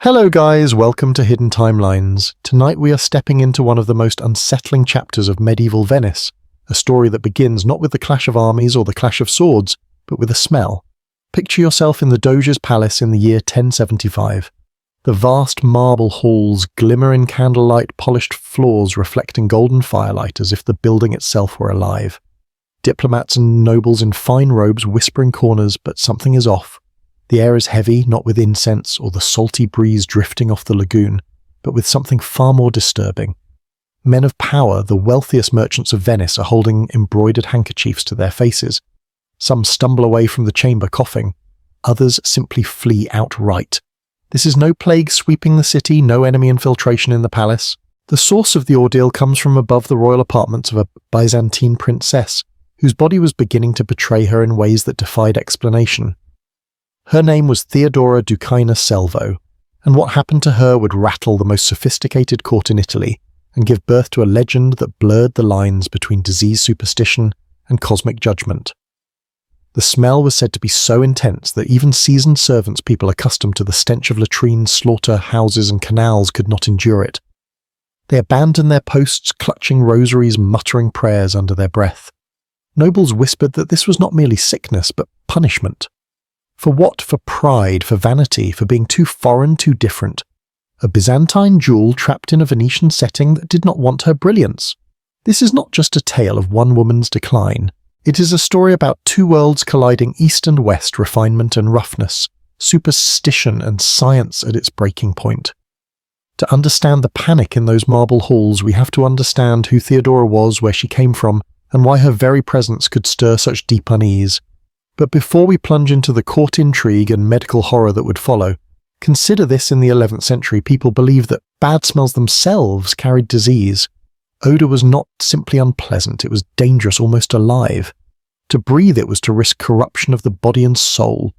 Hello guys, welcome to Hidden Timelines. Tonight we are stepping into one of the most unsettling chapters of medieval Venice, a story that begins not with the clash of armies or the clash of swords, but with a smell. Picture yourself in the Doge's palace in the year 1075. The vast marble halls glimmer in candlelight, polished floors reflecting golden firelight as if the building itself were alive. Diplomats and nobles in fine robes whisper in corners, but something is off. The air is heavy, not with incense or the salty breeze drifting off the lagoon, but with something far more disturbing. Men of power, the wealthiest merchants of Venice, are holding embroidered handkerchiefs to their faces. Some stumble away from the chamber coughing. Others simply flee outright. This is no plague sweeping the city, no enemy infiltration in the palace. The source of the ordeal comes from above the royal apartments of a Byzantine princess, whose body was beginning to betray her in ways that defied explanation. Her name was Theodora Duchina Selvo, and what happened to her would rattle the most sophisticated court in Italy and give birth to a legend that blurred the lines between disease superstition and cosmic judgment. The smell was said to be so intense that even seasoned servants, people accustomed to the stench of latrines, slaughterhouses and canals, could not endure it. They abandoned their posts, clutching rosaries, muttering prayers under their breath. Nobles whispered that this was not merely sickness, but punishment. For what? For pride, for vanity, for being too foreign, too different. A Byzantine jewel trapped in a Venetian setting that did not want her brilliance. This is not just a tale of one woman's decline. It is a story about two worlds colliding, east and west, refinement and roughness, superstition and science at its breaking point. To understand the panic in those marble halls, we have to understand who Theodora was, where she came from, and why her very presence could stir such deep unease. But before we plunge into the court intrigue and medical horror that would follow, consider this: in the 11th century, people believed that bad smells themselves carried disease. Odour was not simply unpleasant, it was dangerous, almost alive. To breathe it was to risk corruption of the body and soul.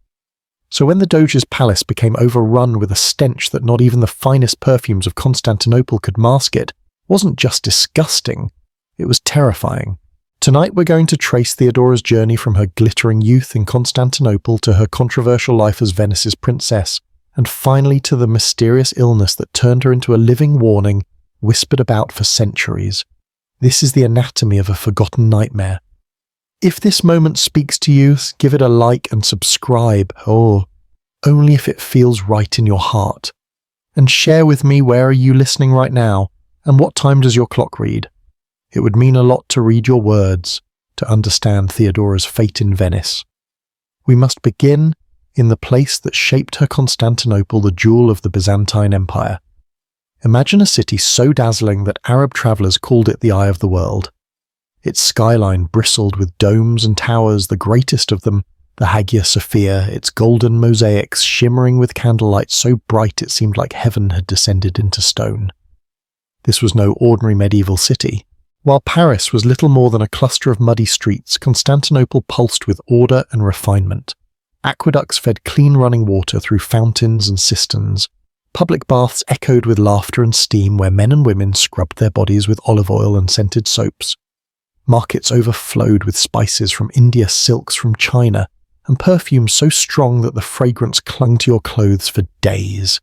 So when the Doge's palace became overrun with a stench that not even the finest perfumes of Constantinople could mask, it wasn't just disgusting, it was terrifying. Tonight we're going to trace Theodora's journey from her glittering youth in Constantinople to her controversial life as Venice's princess, and finally to the mysterious illness that turned her into a living warning, whispered about for centuries. This is the anatomy of a forgotten nightmare. If this moment speaks to you, give it a like and subscribe, or only if it feels right in your heart. And share with me, where are you listening right now, and what time does your clock read? It would mean a lot to read your words, to understand Theodora's fate in Venice. We must begin in the place that shaped her Constantinople, the jewel of the Byzantine Empire. Imagine a city so dazzling that Arab travellers called it the Eye of the World. Its skyline bristled with domes and towers, the greatest of them, the Hagia Sophia, its golden mosaics shimmering with candlelight so bright it seemed like heaven had descended into stone. This was no ordinary medieval city. While Paris was little more than a cluster of muddy streets, Constantinople pulsed with order and refinement. Aqueducts fed clean running water through fountains and cisterns. Public baths echoed with laughter and steam where men and women scrubbed their bodies with olive oil and scented soaps. Markets overflowed with spices from India, silks from China, and perfumes so strong that the fragrance clung to your clothes for days.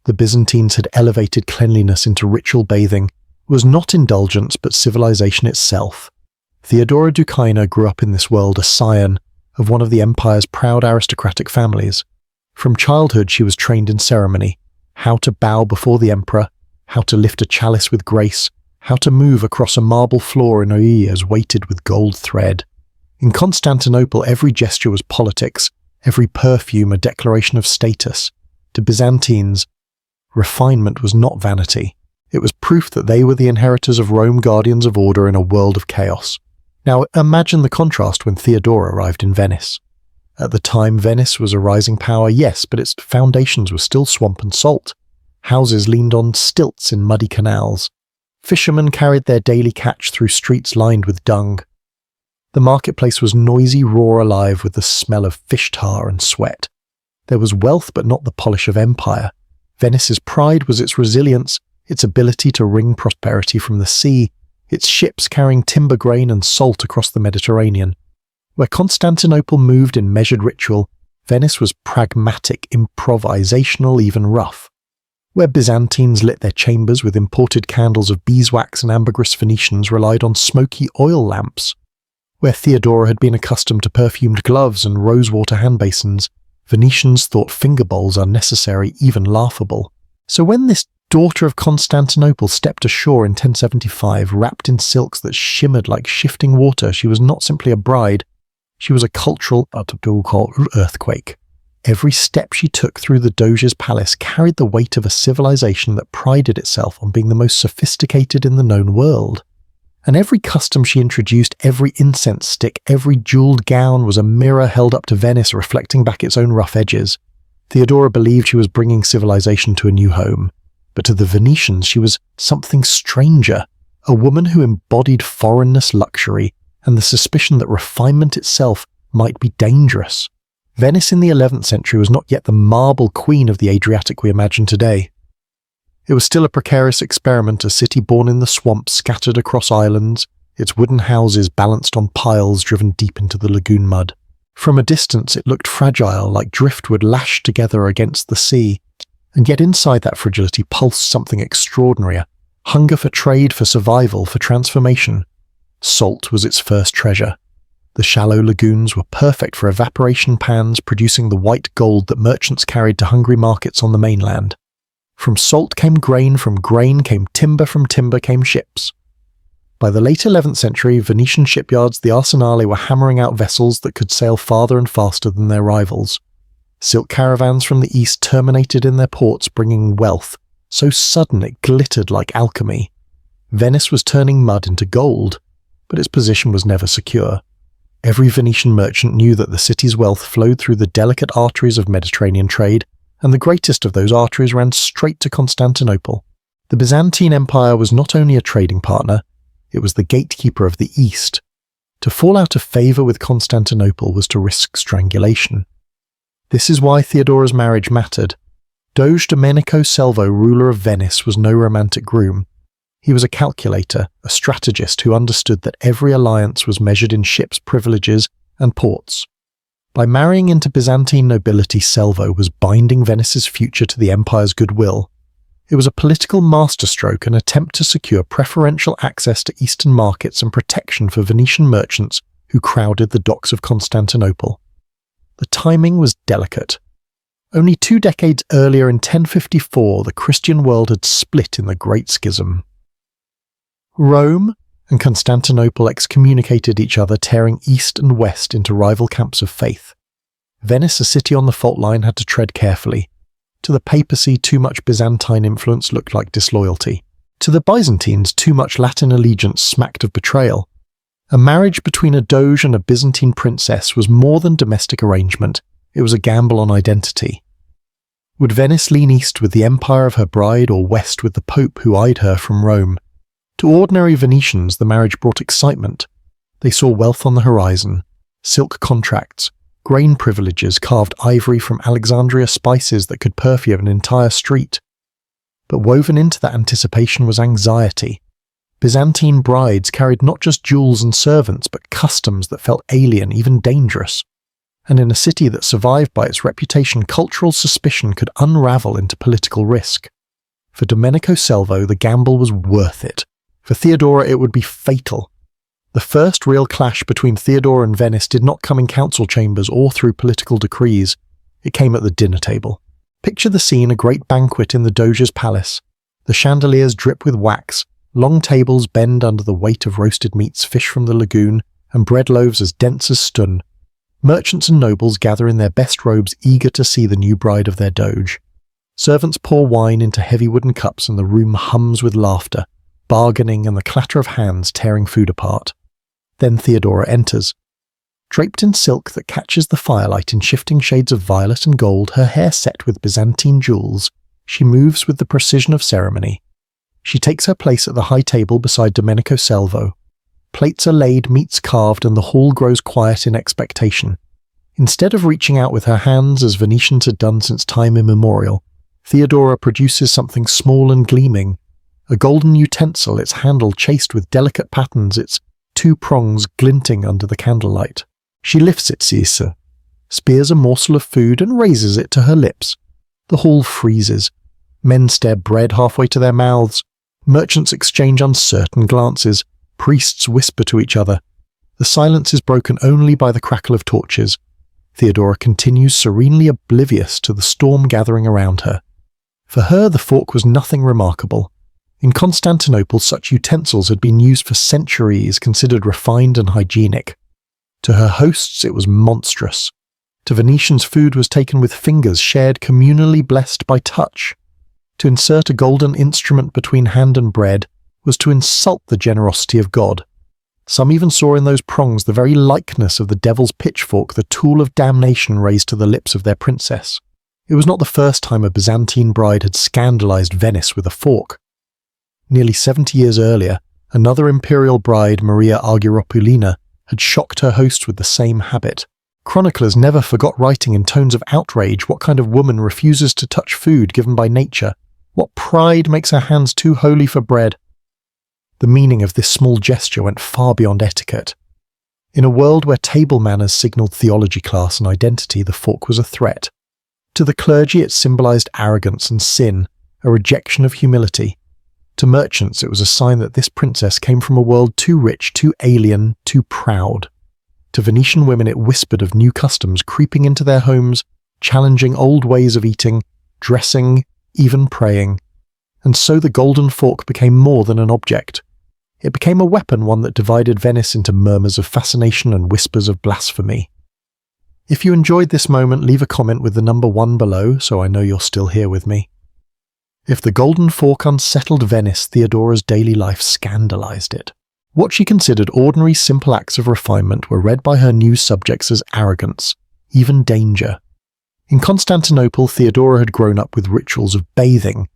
The Byzantines had elevated cleanliness into ritual bathing. Was not indulgence, but civilization itself. Theodora Duchina grew up in this world, a scion of one of the empire's proud aristocratic families. From childhood she was trained in ceremony, how to bow before the emperor, how to lift a chalice with grace, how to move across a marble floor in oeilles weighted with gold thread. In Constantinople every gesture was politics, every perfume a declaration of status. To Byzantines, refinement was not vanity. It was proof that they were the inheritors of Rome, guardians of order in a world of chaos. Now imagine the contrast when Theodora arrived in Venice. At the time Venice was a rising power, yes, but its foundations were still swamp and salt. Houses leaned on stilts in muddy canals. Fishermen carried their daily catch through streets lined with dung. The marketplace was noisy, raw, alive with the smell of fish tar and sweat. There was wealth but not the polish of empire. Venice's pride was its resilience, its ability to wring prosperity from the sea, its ships carrying timber, grain and salt across the Mediterranean. Where Constantinople moved in measured ritual, Venice was pragmatic, improvisational, even rough. Where Byzantines lit their chambers with imported candles of beeswax and ambergris, Venetians relied on smoky oil lamps. Where Theodora had been accustomed to perfumed gloves and rosewater hand basins, Venetians thought finger bowls unnecessary, even laughable. So when this daughter of Constantinople stepped ashore in 1075, wrapped in silks that shimmered like shifting water, she was not simply a bride, she was a cultural earthquake. Every step she took through the Doge's palace carried the weight of a civilization that prided itself on being the most sophisticated in the known world. And every custom she introduced, every incense stick, every jewelled gown was a mirror held up to Venice, reflecting back its own rough edges. Theodora believed she was bringing civilization to a new home. But to the Venetians she was something stranger, a woman who embodied foreignness, luxury, and the suspicion that refinement itself might be dangerous. Venice in the 11th century was not yet the marble queen of the Adriatic we imagine today. It was still a precarious experiment, a city born in the swamps scattered across islands, its wooden houses balanced on piles driven deep into the lagoon mud. From a distance it looked fragile, like driftwood lashed together against the sea, and yet inside that fragility pulsed something extraordinary, a hunger for trade, for survival, for transformation. Salt was its first treasure. The shallow lagoons were perfect for evaporation pans, producing the white gold that merchants carried to hungry markets on the mainland. From salt came grain, from grain came timber, from timber came ships. By the late 11th century, Venetian shipyards, the arsenale, were hammering out vessels that could sail farther and faster than their rivals. Silk caravans from the east terminated in their ports, bringing wealth, so sudden it glittered like alchemy. Venice was turning mud into gold, but its position was never secure. Every Venetian merchant knew that the city's wealth flowed through the delicate arteries of Mediterranean trade, and the greatest of those arteries ran straight to Constantinople. The Byzantine Empire was not only a trading partner, it was the gatekeeper of the East. To fall out of favour with Constantinople was to risk strangulation. This is why Theodora's marriage mattered. Doge Domenico Selvo, ruler of Venice, was no romantic groom. He was a calculator, a strategist who understood that every alliance was measured in ships, privileges, and ports. By marrying into Byzantine nobility, Selvo was binding Venice's future to the empire's goodwill. It was a political masterstroke, an attempt to secure preferential access to eastern markets and protection for Venetian merchants who crowded the docks of Constantinople. The timing was delicate. Only 2 decades earlier, in 1054, the Christian world had split in the Great Schism. Rome and Constantinople excommunicated each other, tearing east and west into rival camps of faith. Venice, a city on the fault line, had to tread carefully. To the papacy, too much Byzantine influence looked like disloyalty. To the Byzantines, too much Latin allegiance smacked of betrayal. A marriage between a doge and a Byzantine princess was more than domestic arrangement, it was a gamble on identity. Would Venice lean east with the empire of her bride, or west with the Pope who eyed her from Rome? To ordinary Venetians, the marriage brought excitement. They saw wealth on the horizon, silk contracts, grain privileges, carved ivory from Alexandria, spices that could perfume an entire street. But woven into that anticipation was anxiety. Byzantine brides carried not just jewels and servants, but customs that felt alien, even dangerous. And in a city that survived by its reputation, cultural suspicion could unravel into political risk. For Domenico Selvo, the gamble was worth it. For Theodora, it would be fatal. The first real clash between Theodora and Venice did not come in council chambers or through political decrees. It came at the dinner table. Picture the scene: a great banquet in the Doge's palace. The chandeliers drip with wax, long tables bend under the weight of roasted meats, fish from the lagoon, and bread loaves as dense as stun. Merchants and nobles gather in their best robes, eager to see the new bride of their Doge. Servants pour wine into heavy wooden cups, and the room hums with laughter, bargaining, and the clatter of hands tearing food apart. Then Theodora enters. Draped in silk that catches the firelight in shifting shades of violet and gold, her hair set with Byzantine jewels, she moves with the precision of ceremony. She takes her place at the high table beside Domenico Selvo. Plates are laid, meats carved, and the hall grows quiet in expectation. Instead of reaching out with her hands, as Venetians had done since time immemorial, Theodora produces something small and gleaming. A golden utensil, its handle chased with delicate patterns, its 2 prongs glinting under the candlelight. She lifts it, spears a morsel of food, and raises it to her lips. The hall freezes. Men stare bread halfway to their mouths. Merchants exchange uncertain glances. Priests whisper to each other. The silence is broken only by the crackle of torches. Theodora continues serenely oblivious to the storm gathering around her. For her, the fork was nothing remarkable. In Constantinople, such utensils had been used for centuries, considered refined and hygienic. To her hosts, it was monstrous. To Venetians, food was taken with fingers shared communally, blessed by touch. To insert a golden instrument between hand and bread was to insult the generosity of God. Some even saw in those prongs the very likeness of the devil's pitchfork, the tool of damnation raised to the lips of their princess. It was not the first time a Byzantine bride had scandalized Venice with a fork. Nearly 70 years earlier, another imperial bride, Maria Argyropulina, had shocked her hosts with the same habit. Chroniclers never forgot writing in tones of outrage, what kind of woman refuses to touch food given by nature? What pride makes her hands too holy for bread? The meaning of this small gesture went far beyond etiquette. In a world where table manners signaled theology class and identity, the fork was a threat. To the clergy it symbolized arrogance and sin, a rejection of humility. To merchants it was a sign that this princess came from a world too rich, too alien, too proud. To Venetian women it whispered of new customs creeping into their homes, challenging old ways of eating, dressing, even praying. And so the golden fork became more than an object. It became a weapon, one that divided Venice into murmurs of fascination and whispers of blasphemy. If you enjoyed this moment, leave a comment with the number 1 below so I know you're still here with me. If the golden fork unsettled Venice, Theodora's daily life scandalized it. What she considered ordinary simple acts of refinement were read by her new subjects as arrogance, even danger. In Constantinople, Theodora had grown up with rituals of bathing.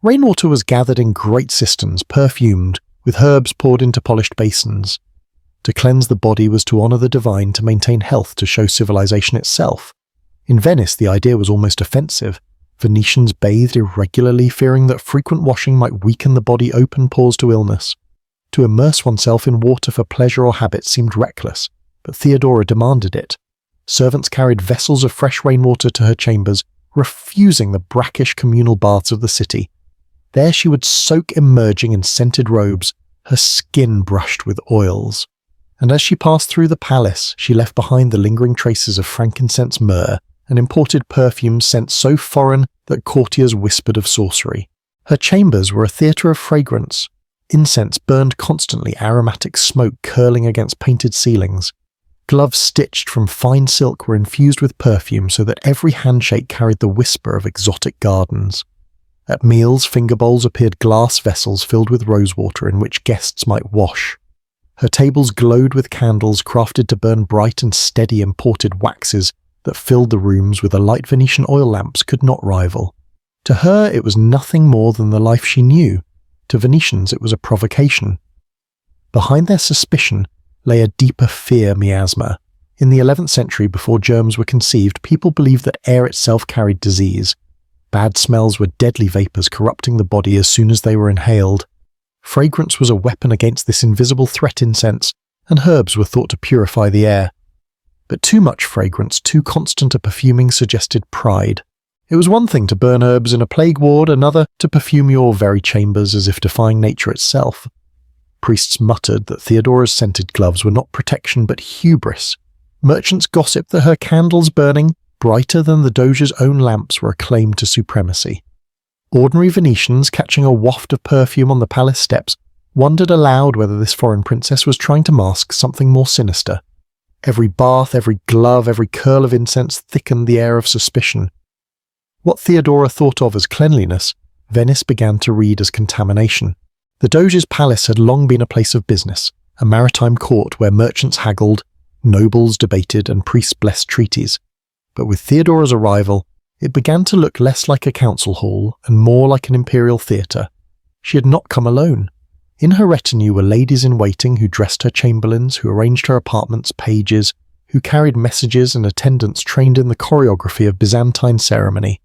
Rainwater was gathered in great cisterns, perfumed, with herbs poured into polished basins. To cleanse the body was to honor the divine, to maintain health, to show civilization itself. In Venice, the idea was almost offensive. Venetians bathed irregularly, fearing that frequent washing might weaken the body, open pores to illness. To immerse oneself in water for pleasure or habit seemed reckless, but Theodora demanded it. Servants carried vessels of fresh rainwater to her chambers, refusing the brackish communal baths of the city. There she would soak, emerging in scented robes, her skin brushed with oils. And as she passed through the palace, she left behind the lingering traces of frankincense, myrrh, and imported perfumes sent so foreign that courtiers whispered of sorcery. Her chambers were a theatre of fragrance. Incense burned constantly, aromatic smoke curling against painted ceilings. Gloves stitched from fine silk were infused with perfume so that every handshake carried the whisper of exotic gardens. At meals, finger bowls appeared glass vessels filled with rosewater in which guests might wash. Her tables glowed with candles crafted to burn bright and steady imported waxes that filled the rooms with a light Venetian oil lamps could not rival. To her it was nothing more than the life she knew. To Venetians it was a provocation. Behind their suspicion lay a deeper fear miasma. In the 11th century, before germs were conceived, people believed that air itself carried disease. Bad smells were deadly vapours corrupting the body as soon as they were inhaled. Fragrance was a weapon against this invisible threat. Incense and herbs were thought to purify the air. But too much fragrance, too constant a perfuming suggested pride. It was one thing to burn herbs in a plague ward, another to perfume your very chambers as if defying nature itself. Priests muttered that Theodora's scented gloves were not protection but hubris. Merchants gossiped that her candles burning brighter than the Doge's own lamps were a claim to supremacy. Ordinary Venetians, catching a waft of perfume on the palace steps, wondered aloud whether this foreign princess was trying to mask something more sinister. Every bath, every glove, every curl of incense thickened the air of suspicion. What Theodora thought of as cleanliness, Venice began to read as contamination. The Doge's palace had long been a place of business, a maritime court where merchants haggled, nobles debated, and priests blessed treaties. But with Theodora's arrival, it began to look less like a council hall and more like an imperial theatre. She had not come alone. In her retinue were ladies-in-waiting who dressed her chamberlains, who arranged her apartments, pages, who carried messages, and attendants trained in the choreography of Byzantine ceremony.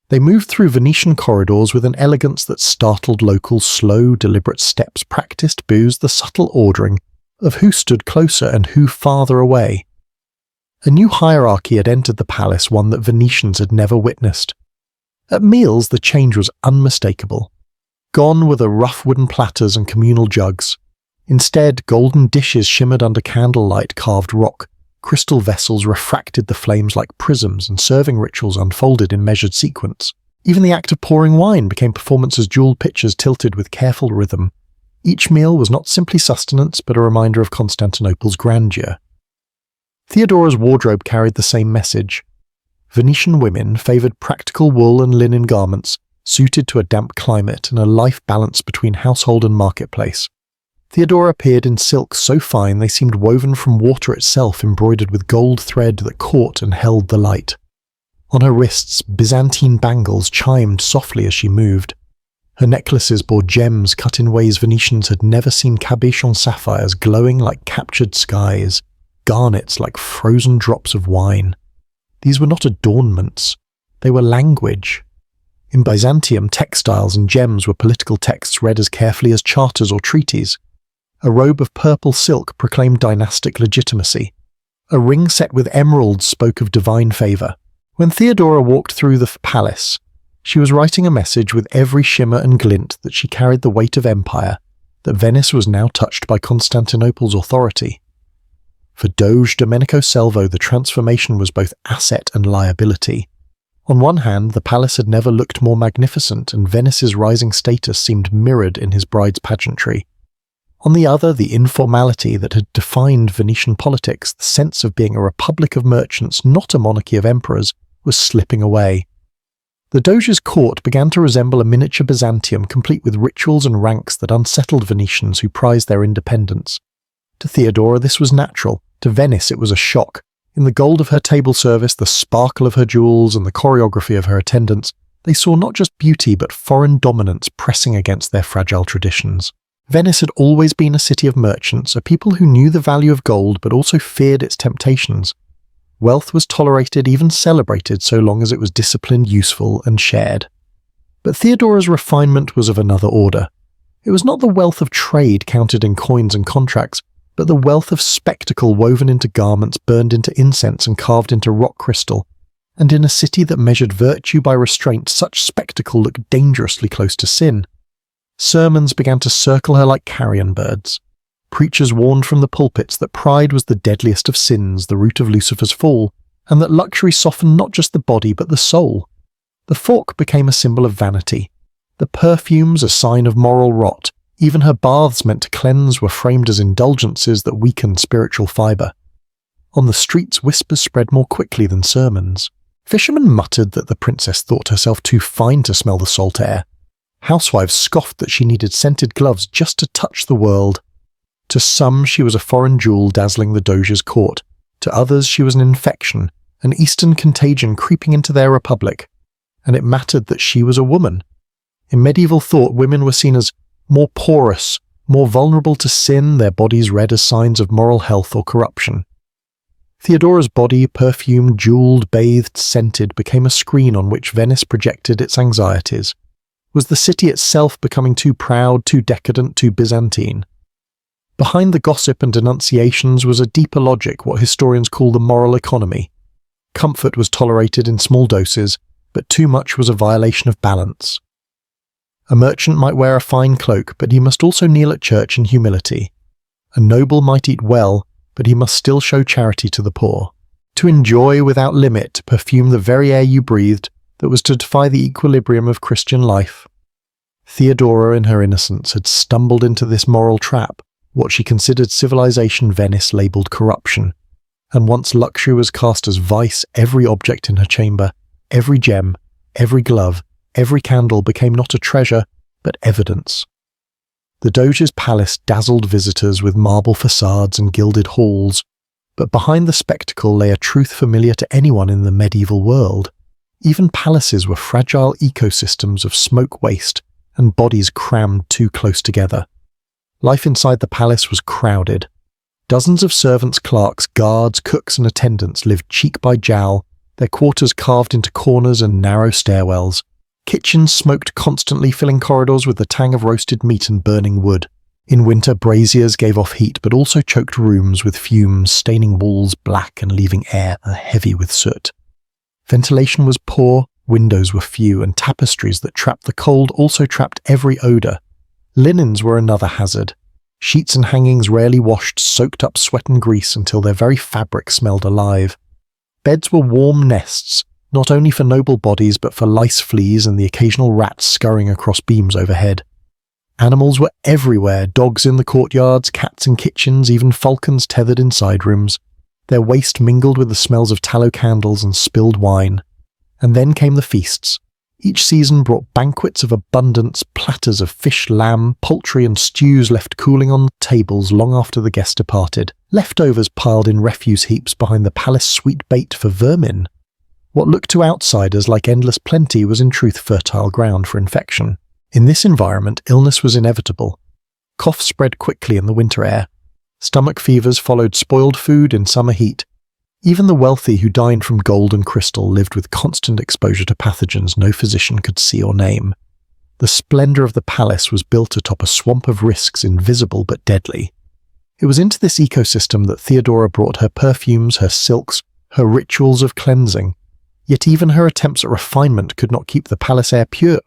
They moved through Venetian corridors with an elegance that startled locals. Slow, deliberate steps practiced booze the subtle ordering of who stood closer and who farther away. A new hierarchy had entered the palace, one that Venetians had never witnessed. At meals, the change was unmistakable. Gone were the rough wooden platters and communal jugs. Instead, golden dishes shimmered under candlelight carved rock, crystal vessels refracted the flames like prisms, and serving rituals unfolded in measured sequence. Even the act of pouring wine became performance as jeweled pitchers tilted with careful rhythm. Each meal was not simply sustenance, but a reminder of Constantinople's grandeur. Theodora's wardrobe carried the same message. Venetian women favoured practical wool and linen garments, suited to a damp climate and a life balance between household and marketplace. Theodora appeared in silks so fine they seemed woven from water itself, embroidered with gold thread that caught and held the light. On her wrists, Byzantine bangles chimed softly as she moved. Her necklaces bore gems cut in ways Venetians had never seen, cabochon sapphires glowing like captured skies, garnets like frozen drops of wine. These were not adornments, they were language. In Byzantium, textiles and gems were political texts read as carefully as charters or treaties. A robe of purple silk proclaimed dynastic legitimacy. A ring set with emeralds spoke of divine favour. When Theodora walked through the palace, she was writing a message with every shimmer and glint that she carried the weight of empire, that Venice was now touched by Constantinople's authority. For Doge Domenico Selvo, the transformation was both asset and liability. On one hand, the palace had never looked more magnificent, and Venice's rising status seemed mirrored in his bride's pageantry. On the other, the informality that had defined Venetian politics, the sense of being a republic of merchants, not a monarchy of emperors, was slipping away. The Doge's court began to resemble a miniature Byzantium, complete with rituals and ranks that unsettled Venetians who prized their independence. To Theodora, this was natural. To Venice, it was a shock. In the gold of her table service, the sparkle of her jewels, and the choreography of her attendants, they saw not just beauty but foreign dominance pressing against their fragile traditions. Venice had always been a city of merchants, a people who knew the value of gold but also feared its temptations. Wealth was tolerated, even celebrated, so long as it was disciplined, useful, and shared. But Theodora's refinement was of another order. It was not the wealth of trade counted in coins and contracts, but the wealth of spectacle woven into garments, burned into incense, and carved into rock crystal. And in a city that measured virtue by restraint, such spectacle looked dangerously close to sin. Sermons began to circle her like carrion birds. Preachers warned from the pulpits that pride was the deadliest of sins, the root of Lucifer's fall, and that luxury softened not just the body but the soul. The fork became a symbol of vanity. The perfumes a sign of moral rot. Even her baths meant to cleanse were framed as indulgences that weakened spiritual fibre. On the streets, whispers spread more quickly than sermons. Fishermen muttered that the princess thought herself too fine to smell the salt air. Housewives scoffed that she needed scented gloves just to touch the world. To some, she was a foreign jewel dazzling the Doge's court. To others, she was an infection, an Eastern contagion creeping into their republic. And it mattered that she was a woman. In medieval thought, women were seen as more porous, more vulnerable to sin, their bodies read as signs of moral health or corruption. Theodora's body, perfumed, jewelled, bathed, scented, became a screen on which Venice projected its anxieties. Was the city itself becoming too proud, too decadent, too Byzantine? Behind the gossip and denunciations was a deeper logic, what historians call the moral economy. Comfort was tolerated in small doses, but too much was a violation of balance. A merchant might wear a fine cloak, but he must also kneel at church in humility. A noble might eat well, but he must still show charity to the poor. To enjoy without limit, to perfume the very air you breathed, that was to defy the equilibrium of Christian life. Theodora, in her innocence, had stumbled into this moral trap, what she considered civilization Venice labelled corruption. And once luxury was cast as vice, every object in her chamber, every gem, every glove, every candle became not a treasure, but evidence. The Doge's palace dazzled visitors with marble facades and gilded halls, but behind the spectacle lay a truth familiar to anyone in the medieval world. Even palaces were fragile ecosystems of smoke waste and bodies crammed too close together. Life inside the palace was crowded. Dozens of servants, clerks, guards, cooks and attendants lived cheek by jowl, their quarters carved into corners and narrow stairwells. Kitchens smoked constantly, filling corridors with the tang of roasted meat and burning wood. In winter, braziers gave off heat, but also choked rooms with fumes, staining walls black and leaving air heavy with soot. Ventilation was poor, Windows were few, and tapestries that trapped the cold also trapped every odour. Linens were another hazard. Sheets and hangings rarely washed soaked up sweat and grease until their very fabric smelled alive. Beds were warm nests, not only for noble bodies but for lice, fleas, and the occasional rat scurrying across beams overhead. Animals were everywhere, dogs in the courtyards, cats in kitchens, even falcons tethered in side rooms. Their waste mingled with the smells of tallow candles and spilled wine. And then came the feasts. Each season brought banquets of abundance, platters of fish, lamb, poultry and stews left cooling on the tables long after the guests departed, leftovers piled in refuse heaps behind the palace sweet bait for vermin. What looked to outsiders like endless plenty was in truth fertile ground for infection. In this environment, illness was inevitable. Cough spread quickly in the winter air. Stomach fevers followed spoiled food in summer heat. Even the wealthy who dined from gold and crystal lived with constant exposure to pathogens no physician could see or name. The splendour of the palace was built atop a swamp of risks, invisible but deadly. It was into this ecosystem that Theodora brought her perfumes, her silks, her rituals of cleansing. Yet even her attempts at refinement could not keep the palace air pure.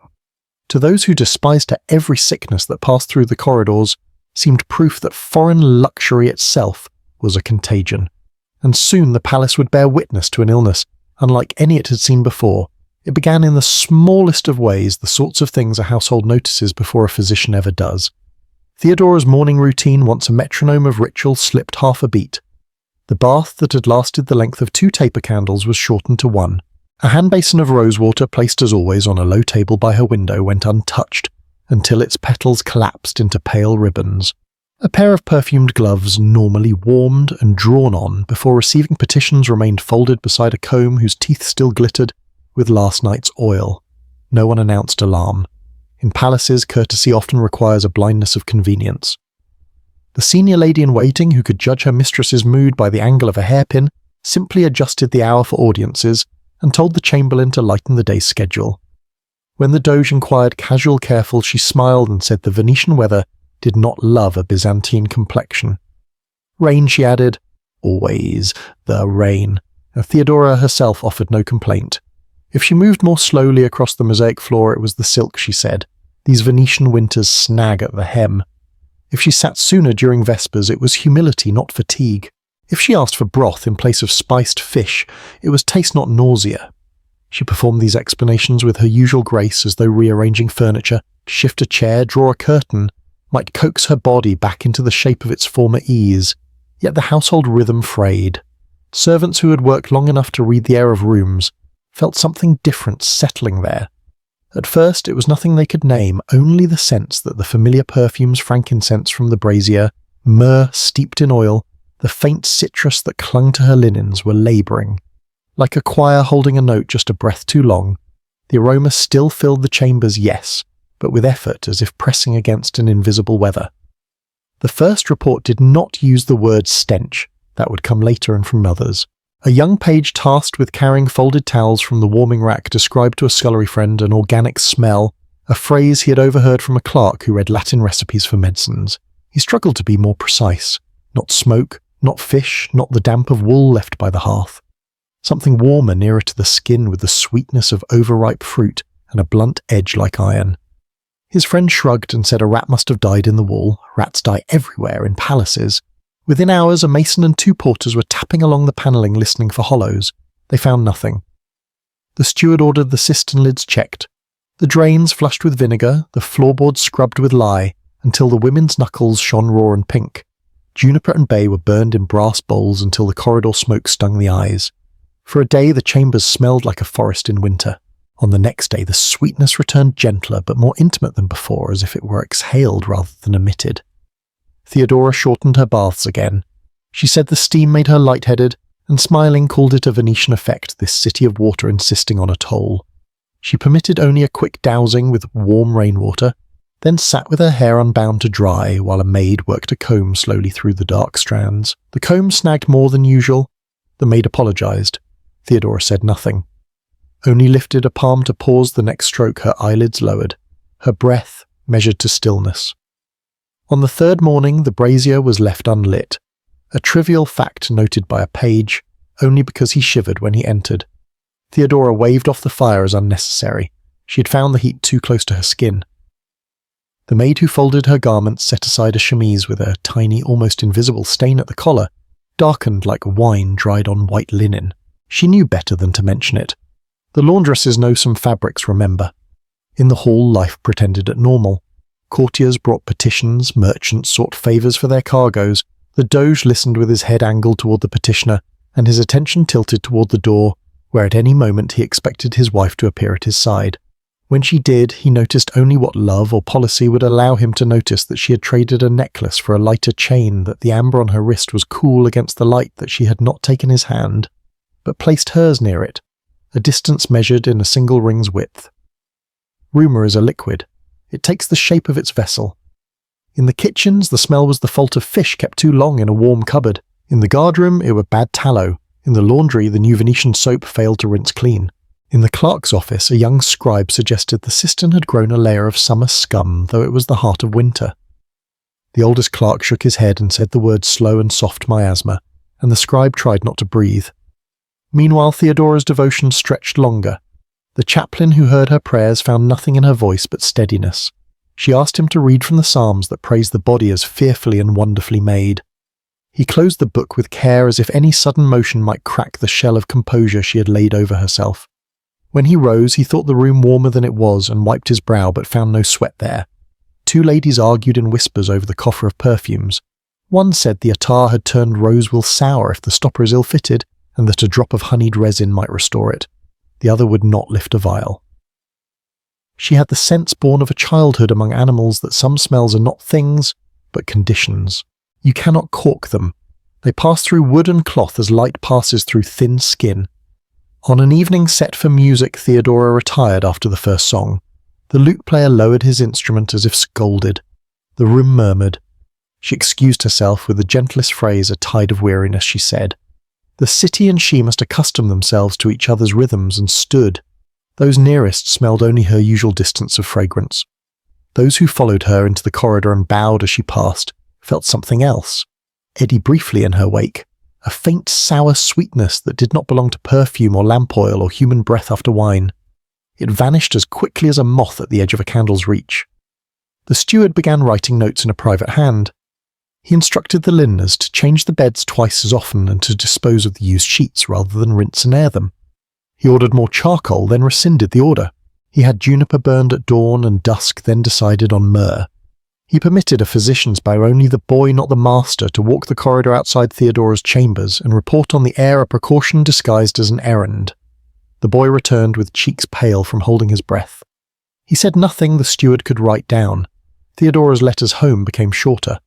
To those who despised her, every sickness that passed through the corridors seemed proof that foreign luxury itself was a contagion. And soon the palace would bear witness to an illness, unlike any it had seen before. It began in the smallest of ways, the sorts of things a household notices before a physician ever does. Theodora's morning routine, once a metronome of ritual, slipped half a beat. The bath that had lasted the length of 2 taper candles was shortened to 1. A hand basin of rosewater, placed as always on a low table by her window, went untouched until its petals collapsed into pale ribbons. A pair of perfumed gloves, normally warmed and drawn on before receiving petitions, remained folded beside a comb whose teeth still glittered with last night's oil. No one announced alarm. In palaces, courtesy often requires a blindness of convenience. The senior lady-in-waiting, who could judge her mistress's mood by the angle of a hairpin, simply adjusted the hour for audiences and told the chamberlain to lighten the day's schedule. When the Doge inquired casual careful, she smiled and said the Venetian weather did not love a Byzantine complexion. Rain, she added. Always the rain. And Theodora herself offered no complaint. If she moved more slowly across the mosaic floor, it was the silk, she said. These Venetian winters snag at the hem. If she sat sooner during Vespers, it was humility, not fatigue. If she asked for broth in place of spiced fish, it was taste, not nausea. She performed these explanations with her usual grace, as though rearranging furniture, to shift a chair, draw a curtain, might coax her body back into the shape of its former ease. Yet the household rhythm frayed. Servants who had worked long enough to read the air of rooms felt something different settling there. At first it was nothing they could name, only the sense that the familiar perfumes, frankincense from the brazier, myrrh steeped in oil, the faint citrus that clung to her linens were labouring. Like a choir holding a note just a breath too long, the aroma still filled the chambers, yes, but with effort, as if pressing against an invisible weather. The first report did not use the word stench. That would come later and from others. A young page tasked with carrying folded towels from the warming rack described to a scullery friend an organic smell, a phrase he had overheard from a clerk who read Latin recipes for medicines. He struggled to be more precise. Not smoke, not fish, not the damp of wool left by the hearth. Something warmer, nearer to the skin, with the sweetness of overripe fruit and a blunt edge like iron. His friend shrugged and said a rat must have died in the wall. Rats die everywhere, in palaces. Within hours, a mason and 2 porters were tapping along the panelling listening for hollows. They found nothing. The steward ordered the cistern lids checked, the drains flushed with vinegar, the floorboards scrubbed with lye, until the women's knuckles shone raw and pink. Juniper and bay were burned in brass bowls until the corridor smoke stung the eyes. For a day the chambers smelled like a forest in winter. On the next day the sweetness returned gentler but more intimate than before, as if it were exhaled rather than emitted. Theodora shortened her baths again. She said the steam made her lightheaded, and smiling called it a Venetian effect, this city of water insisting on a toll. She permitted only a quick dousing with warm rainwater, then sat with her hair unbound to dry while a maid worked a comb slowly through the dark strands. The comb snagged more than usual. The maid apologized. Theodora said nothing. Only lifted a palm to pause the next stroke, her eyelids lowered, her breath measured to stillness. On the 3rd morning the brazier was left unlit, a trivial fact noted by a page, only because he shivered when he entered. Theodora waved off the fire as unnecessary. She had found the heat too close to her skin. The maid who folded her garments set aside a chemise with a tiny, almost invisible stain at the collar, darkened like wine dried on white linen. She knew better than to mention it. The laundresses know some fabrics, remember. In the hall, life pretended at normal. Courtiers brought petitions, merchants sought favours for their cargoes, the Doge listened with his head angled toward the petitioner, and his attention tilted toward the door, where at any moment he expected his wife to appear at his side. When she did, he noticed only what love or policy would allow him to notice: that she had traded a necklace for a lighter chain, that the amber on her wrist was cool against the light, that she had not taken his hand, but placed hers near it, a distance measured in a single ring's width. Rumour is a liquid. It takes the shape of its vessel. In the kitchens, the smell was the fault of fish kept too long in a warm cupboard. In the guardroom, it were bad tallow. In the laundry, the new Venetian soap failed to rinse clean. In the clerk's office, a young scribe suggested the cistern had grown a layer of summer scum, though it was the heart of winter. The oldest clerk shook his head and said the word slow and soft miasma, and the scribe tried not to breathe. Meanwhile, Theodora's devotion stretched longer. The chaplain who heard her prayers found nothing in her voice but steadiness. She asked him to read from the Psalms that praise the body as fearfully and wonderfully made. He closed the book with care, as if any sudden motion might crack the shell of composure she had laid over herself. When he rose, he thought the room warmer than it was and wiped his brow, but found no sweat there. Two ladies argued in whispers over the coffer of perfumes. One said the attar had turned rosewool sour if the stopper is ill-fitted, and that a drop of honeyed resin might restore it. The other would not lift a vial. She had the sense born of a childhood among animals that some smells are not things, but conditions. You cannot cork them. They pass through wood and cloth as light passes through thin skin. On an evening set for music, Theodora retired after the first song. The lute player lowered his instrument as if scolded. The room murmured. She excused herself with the gentlest phrase, a tide of weariness, she said. The city and she must accustom themselves to each other's rhythms, and stood. Those nearest smelled only her usual distance of fragrance. Those who followed her into the corridor and bowed as she passed felt something else, eddy briefly in her wake, a faint sour sweetness that did not belong to perfume or lamp oil or human breath after wine. It vanished as quickly as a moth at the edge of a candle's reach. The steward began writing notes in a private hand. He instructed the lineners to change the beds twice as often and to dispose of the used sheets rather than rinse and air them. He ordered more charcoal, then rescinded the order. He had juniper burned at dawn and dusk, then decided on myrrh. He permitted a physician's by only the boy, not the master, to walk the corridor outside Theodora's chambers and report on the air a precaution disguised as an errand. The boy returned with cheeks pale from holding his breath. He said nothing the steward could write down. Theodora's letters home became shorter.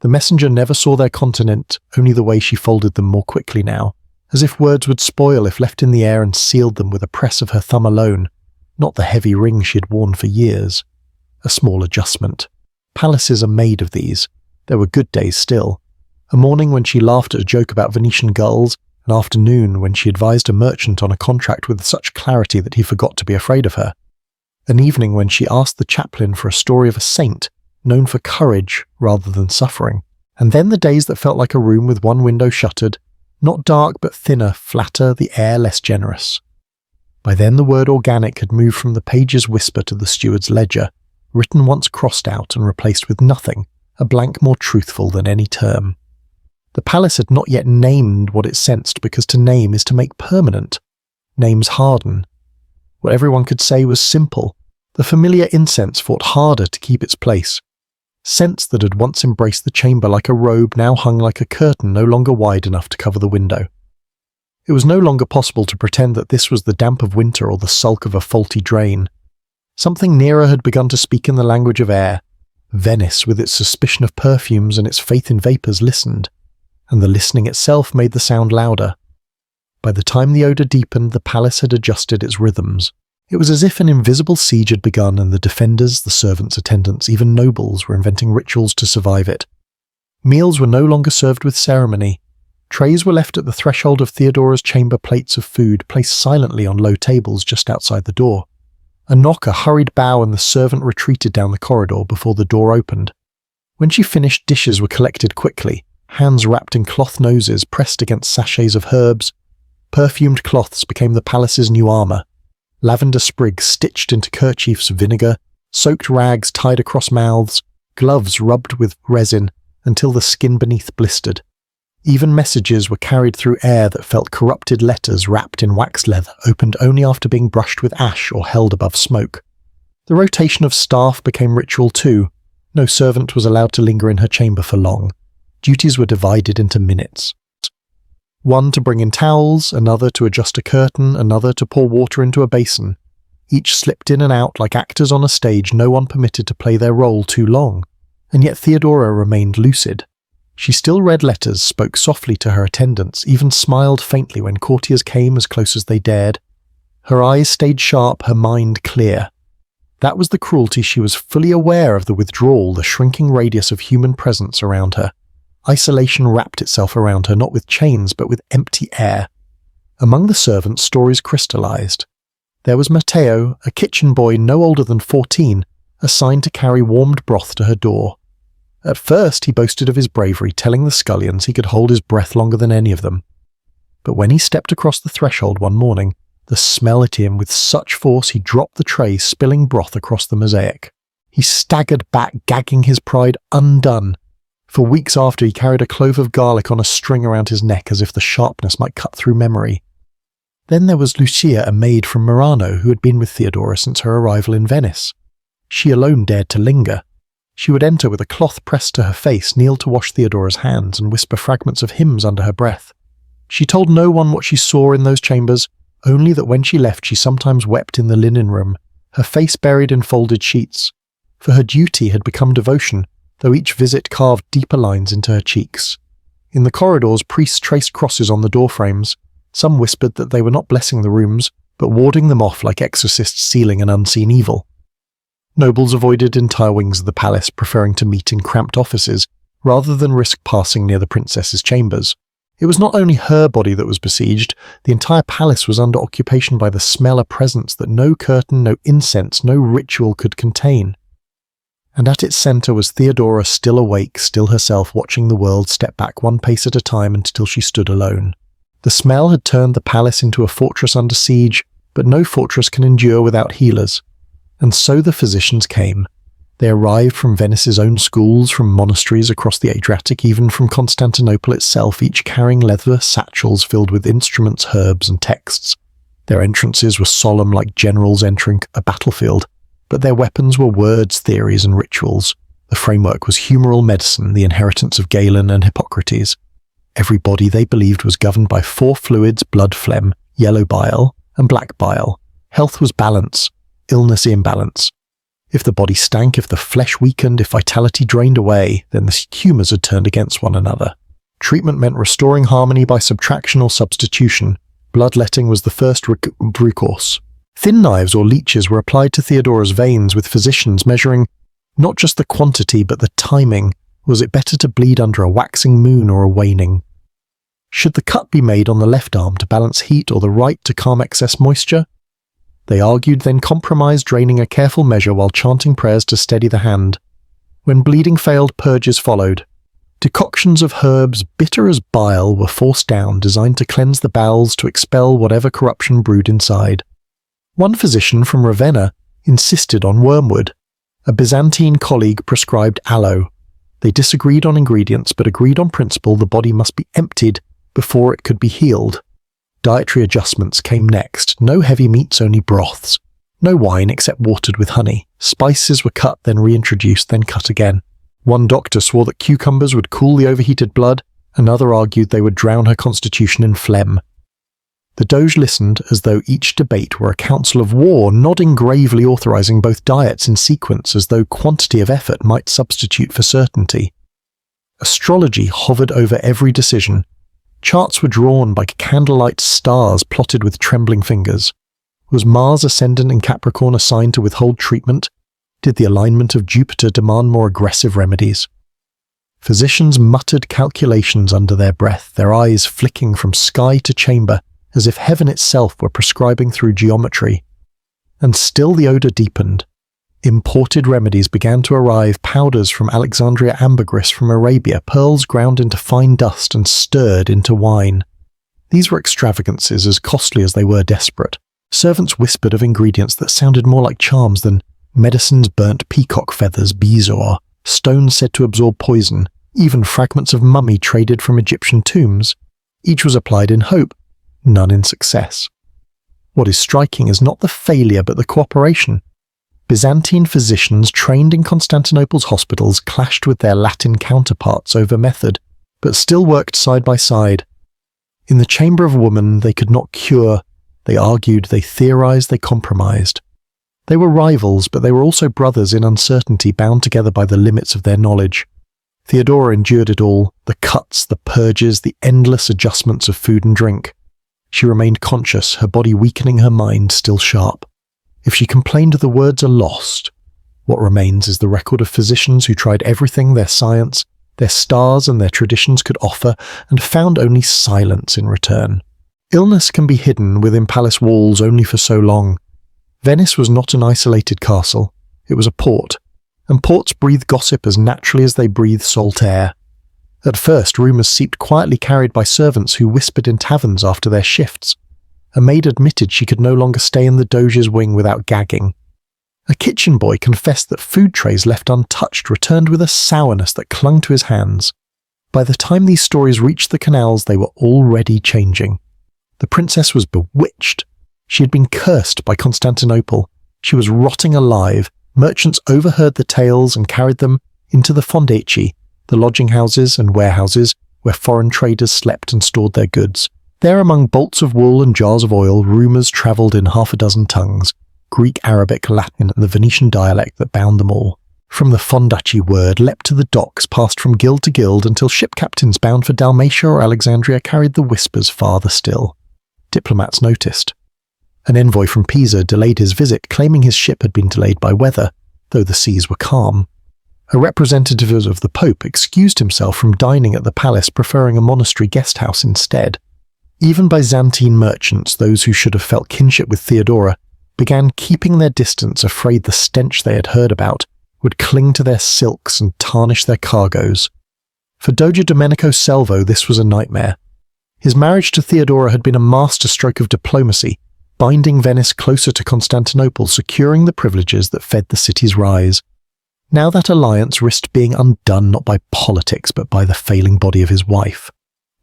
The messenger never saw their content, only the way she folded them more quickly now, as if words would spoil if left in the air, and sealed them with a press of her thumb alone, not the heavy ring she had worn for years. A small adjustment. Palaces are made of these. There were good days still. A morning when she laughed at a joke about Venetian gulls, an afternoon when she advised a merchant on a contract with such clarity that he forgot to be afraid of her. An evening when she asked the chaplain for a story of a saint, known for courage rather than suffering. And then the days that felt like a room with one window shuttered, not dark but thinner, flatter, the air less generous. By then the word organic had moved from the page's whisper to the steward's ledger, written once crossed out and replaced with nothing, a blank more truthful than any term. The palace had not yet named what it sensed, because to name is to make permanent. Names harden. What everyone could say was simple. The familiar incense fought harder to keep its place. Scents that had once embraced the chamber like a robe now hung like a curtain no longer wide enough to cover the window. It was no longer possible to pretend that this was the damp of winter or the sulk of a faulty drain. Something nearer had begun to speak in the language of air. Venice, with its suspicion of perfumes and its faith in vapours, listened, and the listening itself made the sound louder. By the time the odour deepened, the palace had adjusted its rhythms. It was as if an invisible siege had begun, and the defenders, the servants, attendants, even nobles were inventing rituals to survive it. Meals were no longer served with ceremony. Trays were left at the threshold of Theodora's chamber, plates of food placed silently on low tables just outside the door. A knock, a hurried bow, and the servant retreated down the corridor before the door opened. When she finished, dishes were collected quickly, hands wrapped in cloth noses pressed against sachets of herbs. Perfumed cloths became the palace's new armour. Lavender sprigs stitched into kerchiefs of vinegar, soaked rags tied across mouths, gloves rubbed with resin until the skin beneath blistered. Even messages were carried through air that felt corrupted letters wrapped in waxed leather, opened only after being brushed with ash or held above smoke. The rotation of staff became ritual too. No servant was allowed to linger in her chamber for long. Duties were divided into minutes. One to bring in towels, another to adjust a curtain, another to pour water into a basin. Each slipped in and out like actors on a stage, no one permitted to play their role too long. And yet Theodora remained lucid. She still read letters, spoke softly to her attendants, even smiled faintly when courtiers came as close as they dared. Her eyes stayed sharp, her mind clear. That was the cruelty. She was fully aware of the withdrawal, the shrinking radius of human presence around her. Isolation wrapped itself around her, not with chains, but with empty air. Among the servants, stories crystallized. There was Matteo, a kitchen boy no older than 14, assigned to carry warmed broth to her door. At first, he boasted of his bravery, telling the scullions he could hold his breath longer than any of them. But when he stepped across the threshold one morning, the smell hit him with such force he dropped the tray, spilling broth across the mosaic. He staggered back, gagging his pride undone. For weeks after, he carried a clove of garlic on a string around his neck as if the sharpness might cut through memory. Then there was Lucia, a maid from Murano who had been with Theodora since her arrival in Venice. She alone dared to linger. She would enter with a cloth pressed to her face, kneel to wash Theodora's hands, and whisper fragments of hymns under her breath. She told no one what she saw in those chambers, only that when she left she sometimes wept in the linen room, her face buried in folded sheets. For her duty had become devotion, though each visit carved deeper lines into her cheeks. In the corridors, priests traced crosses on the doorframes. Some whispered that they were not blessing the rooms, but warding them off like exorcists sealing an unseen evil. Nobles avoided entire wings of the palace, preferring to meet in cramped offices, rather than risk passing near the princess's chambers. It was not only her body that was besieged, the entire palace was under occupation by the smell of presence that no curtain, no incense, no ritual could contain. And at its centre was Theodora, still awake, still herself, watching the world step back one pace at a time until she stood alone. The smell had turned the palace into a fortress under siege, but no fortress can endure without healers. And so the physicians came. They arrived from Venice's own schools, from monasteries across the Adriatic, even from Constantinople itself, each carrying leather satchels filled with instruments, herbs, and texts. Their entrances were solemn like generals entering a battlefield, but their weapons were words, theories, and rituals. The framework was humoral medicine, the inheritance of Galen and Hippocrates. Every body, they believed, was governed by 4 fluids: blood, phlegm, yellow bile, and black bile. Health was balance, illness imbalance. If the body stank, if the flesh weakened, if vitality drained away, then the humours had turned against one another. Treatment meant restoring harmony by subtraction or substitution. Bloodletting was the first recourse. Thin knives or leeches were applied to Theodora's veins, with physicians measuring not just the quantity but the timing. Was it better to bleed under a waxing moon or a waning? Should the cut be made on the left arm to balance heat or the right to calm excess moisture? They argued, then compromised, draining a careful measure while chanting prayers to steady the hand. When bleeding failed, purges followed. Decoctions of herbs, bitter as bile, were forced down, designed to cleanse the bowels, to expel whatever corruption brewed inside. One physician from Ravenna insisted on wormwood. A Byzantine colleague prescribed aloe. They disagreed on ingredients, but agreed on principle: the body must be emptied before it could be healed. Dietary adjustments came next. No heavy meats, only broths. No wine except watered with honey. Spices were cut, then reintroduced, then cut again. One doctor swore that cucumbers would cool the overheated blood. Another argued they would drown her constitution in phlegm. The Doge listened as though each debate were a council of war, nodding gravely, authorizing both diets in sequence as though quantity of effort might substitute for certainty. Astrology hovered over every decision. Charts were drawn by candlelight stars plotted with trembling fingers. Was Mars ascendant in Capricorn assigned to withhold treatment? Did the alignment of Jupiter demand more aggressive remedies? Physicians muttered calculations under their breath, their eyes flicking from sky to chamber, as if heaven itself were prescribing through geometry. And still the odour deepened. Imported remedies began to arrive: powders from Alexandria, ambergris from Arabia, pearls ground into fine dust and stirred into wine. These were extravagances as costly as they were desperate. Servants whispered of ingredients that sounded more like charms than medicines burnt peacock feathers, bezoar, stones said to absorb poison, even fragments of mummy traded from Egyptian tombs. Each was applied in hope, none in success. What is striking is not the failure but the cooperation. Byzantine physicians trained in Constantinople's hospitals clashed with their Latin counterparts over method, but still worked side by side. In the chamber of woman they could not cure, they argued, they theorized, they compromised. They were rivals, but they were also brothers in uncertainty, bound together by the limits of their knowledge. Theodora endured it all, the cuts, the purges, the endless adjustments of food and drink. She remained conscious, her body weakening, her mind still sharp. If she complained, the words are lost. What remains is the record of physicians who tried everything their science, their stars and their traditions could offer, and found only silence in return. Illness can be hidden within palace walls only for so long. Venice was not an isolated castle, it was a port, and ports breathe gossip as naturally as they breathe salt air. At first, rumours seeped quietly, carried by servants who whispered in taverns after their shifts. A maid admitted she could no longer stay in the Doge's wing without gagging. A kitchen boy confessed that food trays left untouched returned with a sourness that clung to his hands. By the time these stories reached the canals, they were already changing. The princess was bewitched. She had been cursed by Constantinople. She was rotting alive. Merchants overheard the tales and carried them into the fondeci, the lodging houses and warehouses where foreign traders slept and stored their goods. There, among bolts of wool and jars of oil, rumours travelled in half a dozen tongues, Greek, Arabic, Latin, and the Venetian dialect that bound them all. From the fondacci word leapt to the docks, passed from guild to guild, until ship captains bound for Dalmatia or Alexandria carried the whispers farther still. Diplomats noticed. An envoy from Pisa delayed his visit, claiming his ship had been delayed by weather, though the seas were calm. A representative of the Pope excused himself from dining at the palace, preferring a monastery guest house instead. Even Byzantine merchants, those who should have felt kinship with Theodora, began keeping their distance, afraid the stench they had heard about would cling to their silks and tarnish their cargoes. For Doge Domenico Salvo this was a nightmare. His marriage to Theodora had been a masterstroke of diplomacy, binding Venice closer to Constantinople, securing the privileges that fed the city's rise. Now that alliance risked being undone not by politics but by the failing body of his wife.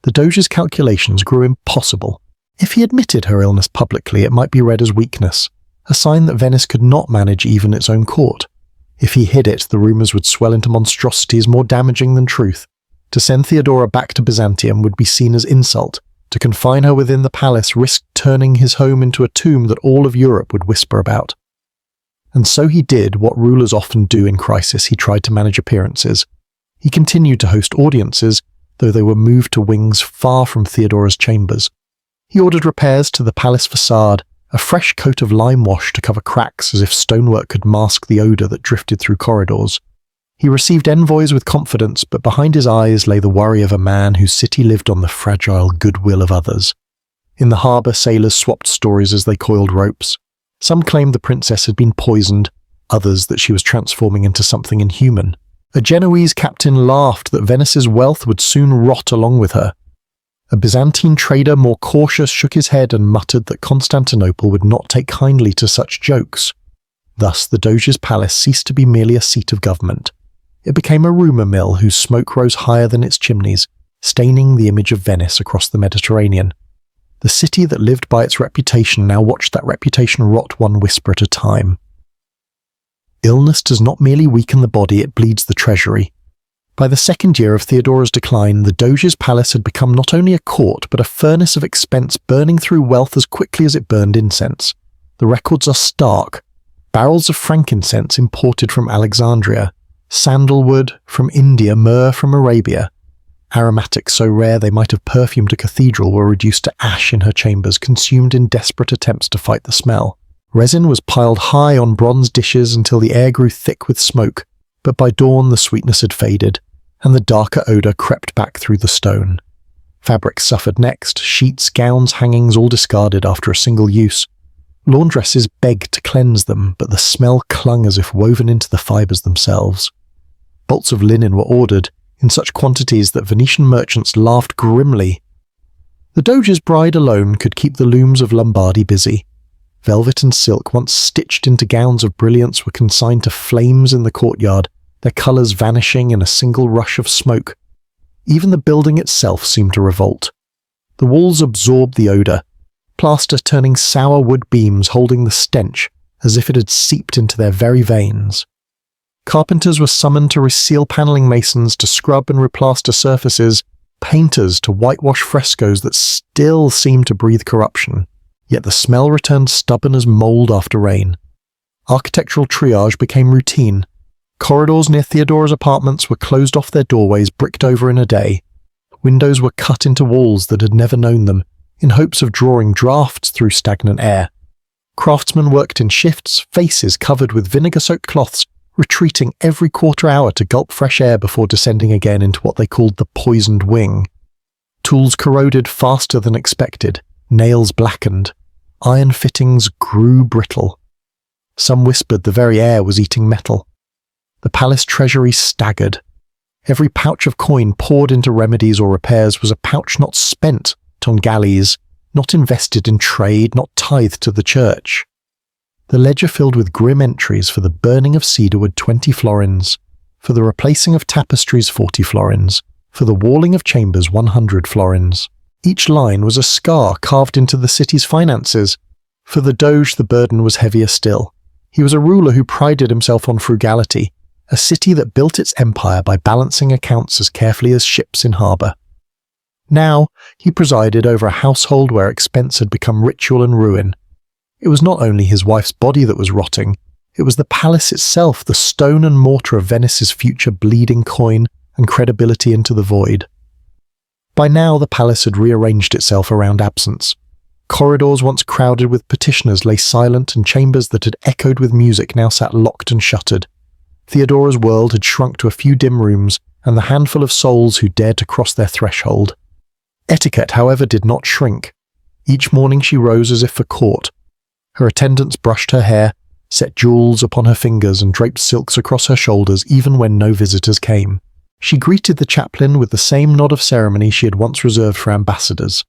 The Doge's calculations grew impossible. If he admitted her illness publicly, it might be read as weakness, a sign that Venice could not manage even its own court. If he hid it, the rumours would swell into monstrosities more damaging than truth. To send Theodora back to Byzantium would be seen as insult. To confine her within the palace risked turning his home into a tomb that all of Europe would whisper about. And so he did what rulers often do in crisis. He tried to manage appearances. He continued to host audiences, though they were moved to wings far from Theodora's chambers. He ordered repairs to the palace facade, a fresh coat of lime wash to cover cracks as if stonework could mask the odour that drifted through corridors. He received envoys with confidence, but behind his eyes lay the worry of a man whose city lived on the fragile goodwill of others. In the harbour, sailors swapped stories as they coiled ropes. Some claimed the princess had been poisoned, others that she was transforming into something inhuman. A Genoese captain laughed that Venice's wealth would soon rot along with her. A Byzantine trader, more cautious, shook his head and muttered that Constantinople would not take kindly to such jokes. Thus the Doge's palace ceased to be merely a seat of government. It became a rumour mill whose smoke rose higher than its chimneys, staining the image of Venice across the Mediterranean. The city that lived by its reputation now watched that reputation rot one whisper at a time. Illness does not merely weaken the body, it bleeds the treasury. By the second year of Theodora's decline, the Doge's palace had become not only a court, but a furnace of expense, burning through wealth as quickly as it burned incense. The records are stark. Barrels of frankincense imported from Alexandria, sandalwood from India, myrrh from Arabia. Aromatics so rare they might have perfumed a cathedral were reduced to ash in her chambers, consumed in desperate attempts to fight the smell. Resin was piled high on bronze dishes until the air grew thick with smoke, but by dawn the sweetness had faded, and the darker odour crept back through the stone. Fabrics suffered next, sheets, gowns, hangings, all discarded after a single use. Laundresses begged to cleanse them, but the smell clung as if woven into the fibres themselves. Bolts of linen were ordered, in such quantities that Venetian merchants laughed grimly. The Doge's bride alone could keep the looms of Lombardy busy. Velvet and silk, once stitched into gowns of brilliance, were consigned to flames in the courtyard, their colours vanishing in a single rush of smoke. Even the building itself seemed to revolt. The walls absorbed the odour, plaster turning sour wood beams holding the stench as if it had seeped into their very veins. Carpenters were summoned to reseal panelling, masons to scrub and replaster surfaces, painters to whitewash frescoes that still seemed to breathe corruption, yet the smell returned stubborn as mould after rain. Architectural triage became routine. Corridors near Theodora's apartments were closed off their doorways, bricked over in a day. Windows were cut into walls that had never known them, in hopes of drawing drafts through stagnant air. Craftsmen worked in shifts, faces covered with vinegar-soaked cloths, retreating every quarter hour to gulp fresh air before descending again into what they called the poisoned wing. Tools corroded faster than expected, nails blackened, iron fittings grew brittle. Some whispered the very air was eating metal. The palace treasury staggered. Every pouch of coin poured into remedies or repairs was a pouch not spent on galleys, not invested in trade, not tithed to the church. The ledger filled with grim entries for the burning of cedarwood 20 florins, for the replacing of tapestries 40 florins, for the walling of chambers 100 florins. Each line was a scar carved into the city's finances. For the Doge the burden was heavier still. He was a ruler who prided himself on frugality, a city that built its empire by balancing accounts as carefully as ships in harbour. Now he presided over a household where expense had become ritual and ruin. It was not only his wife's body that was rotting, it was the palace itself, the stone and mortar of Venice's future, bleeding coin and credibility into the void. By now the palace had rearranged itself around absence. Corridors once crowded with petitioners lay silent, and chambers that had echoed with music now sat locked and shuttered. Theodora's world had shrunk to a few dim rooms and the handful of souls who dared to cross their threshold. Etiquette, however, did not shrink. Each morning she rose as if for court. Her attendants brushed her hair, set jewels upon her fingers and draped silks across her shoulders even when no visitors came. She greeted the chaplain with the same nod of ceremony she had once reserved for ambassadors.